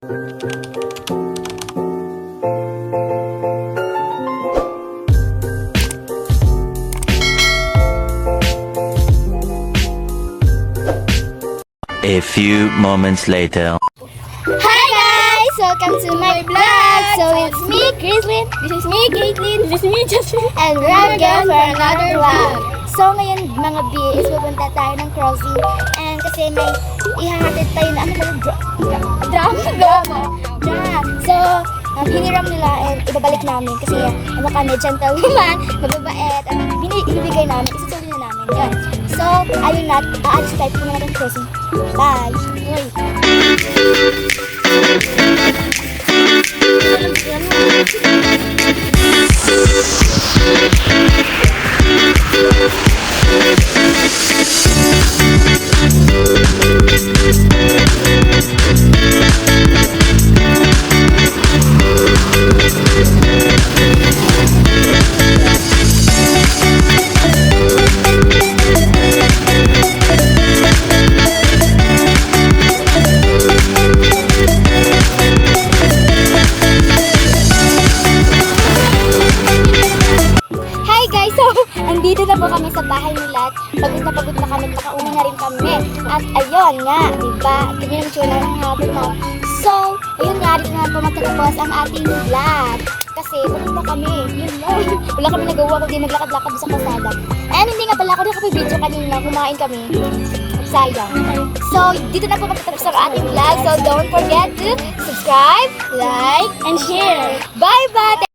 A few moments later. Hi guys! Welcome to my vlog! So it's me, Grizzlyn. This is me, Caitlyn. This is me, Jasmine. And we're again for another vlog. So ngayon mga B is pupunta tayo ng crossing. And kasi may ihahatid tayo na drama. So, hiniram nila and ibabalik namin kasi ano kami, gentleman, mababait, at ibibigay namin, isusulit na namin. Yan. So, ayun na, aalis tayo po natin crossing. Bye! Uy. Andito na po kami sa bahay nila. Pagod na kami, nakauna na rin kami. At ayun nga, diba? Ganyan ang tsura ng hapon na. So, ayun nga, dito na po matapos ang ating vlog. Kasi, pagod na kami. Yun lang. Wala kami nagawa kundi maglakad-lakad sa kasada. And hindi nga pala ako nakapag-video kanina. Kumain kami. Sayang. So, dito na po matapos ang ating vlog. So, don't forget to subscribe, like, and share. Bye-bye!